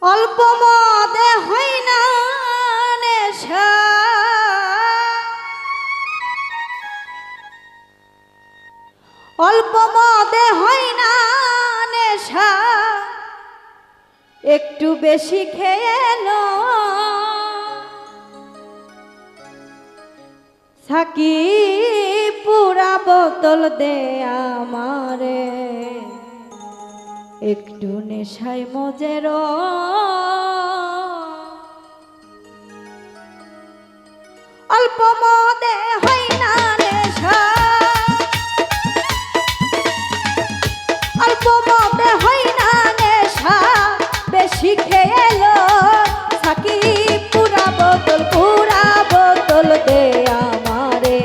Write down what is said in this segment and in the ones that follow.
অল্প মদে হয় না নেশা, অল্প মদে হয় না নেশা, একটু বেশি খেয়ে লো সাকি পুরা বোতল দে আমারে, একটু নেশায় মজের অল্প মদে হয় না নেশা, অল্প মদে হয় না নেশা, বেশি খেয়ে লো সাকি পুরা বোতল দে আমারে,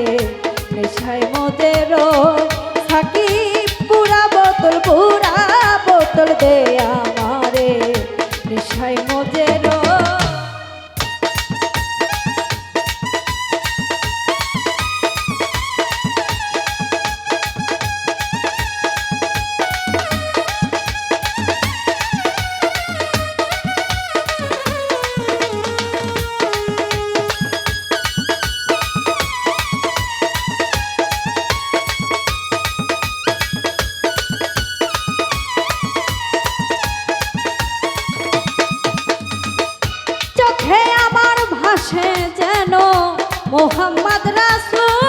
নেশায় মজের সাকি পুরা বোতল দে আমারে, নেশায় মজের। চোখে আমার ভাসে যেন মোহাম্মদ রাসূল,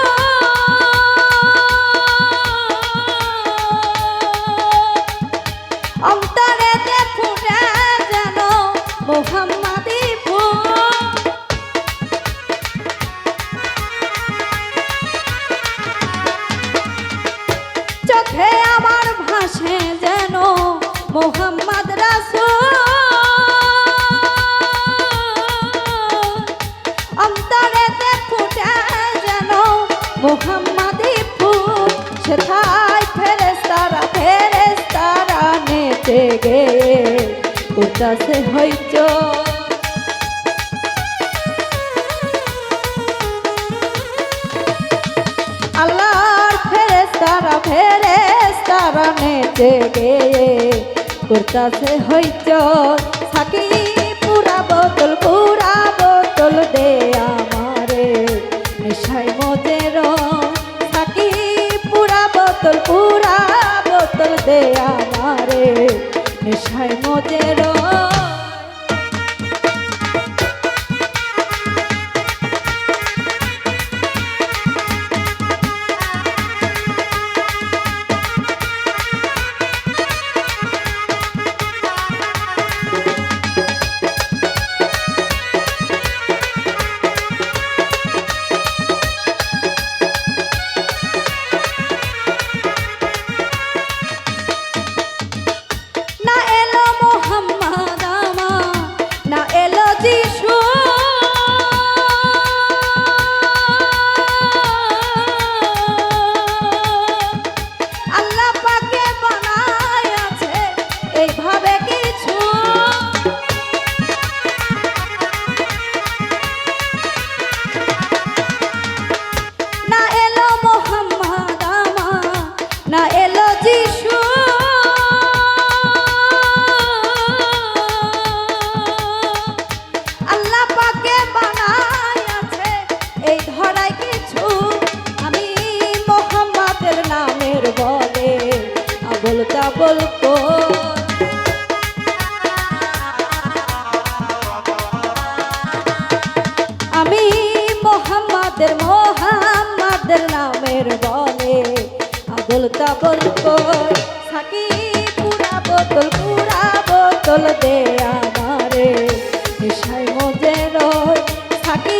অন্তরেতে ফুটে যেন মোহাম্মদী ফুল। চোখে আমার ভাসে যেন মোহাম্মদ রাসূল, অন্তরেতে ফুটে যেন মোহাম্মদী ফুল। সেথায় ফেরেশতারা নেচে গে উদাসে হইচ, আল্লাহর ফেরেশতারা নেচে গে উদাসে হইচ, সাকি পুরা বোতল দে আমারে, নেশায় মজের সাকি পুরা বোতল দে আমারে, নেশায় মজের। না এলো যিশু, আল্লাহ পাকে বানায় আছে এই ধরায় কিছু। আমি মোহাম্মদের নামের বলে আবল তাবল আমি মোহাম্মদের নামের বলে আবল তাবল সাকি পুরা বোতল দে আমারে, নেশায় মজের সাকি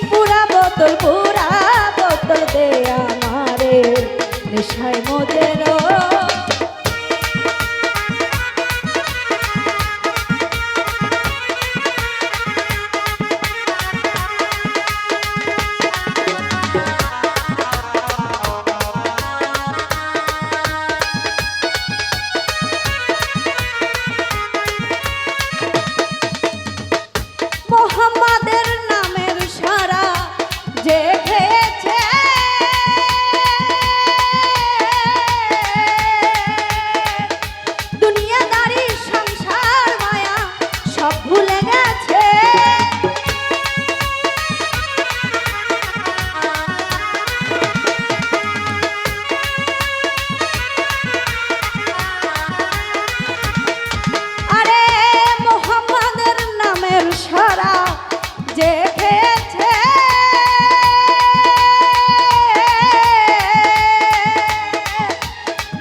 পুরা বোতল দে আমারে, নেশায় মজের। মোহাম্মদের নামের সারা যে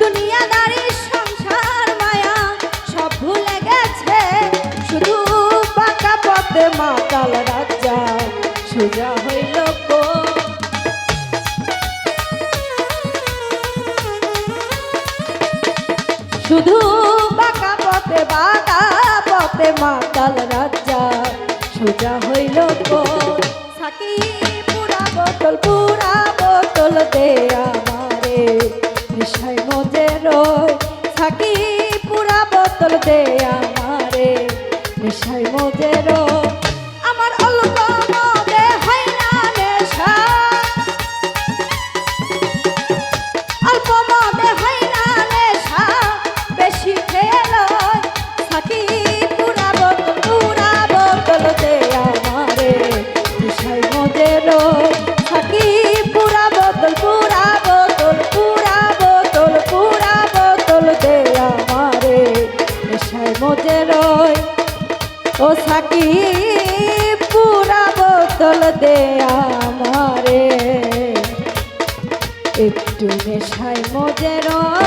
দুনিয়াদারির সংসার মায়া সব ভুলে গেছে, শুধু বাঁকা পথে মাতাল রাজা সোজা হইল গো। শুধু বাঁকা পথে মাতাল রাজা সোজা হইল গো। সাকি পুরা বোতল দে আমারে, নেশায় মজে রয়। সাকি পুরা বোতল দে আমারে, নেশায় মজে রয়। আমার অল্প মদে হয় না নেশা, অল্প মদে হয় না নেশা, বেশি খেয়ে লয়। সাকি পুরা বোতল দে আমারে, নেশায় মজে রয়। সাকি পুরা বোতল দে আমারে, নেশায় মজে রয়। ও সাকি পুরা বোতল দে আমারে, একটু নেশায় মজে রয়।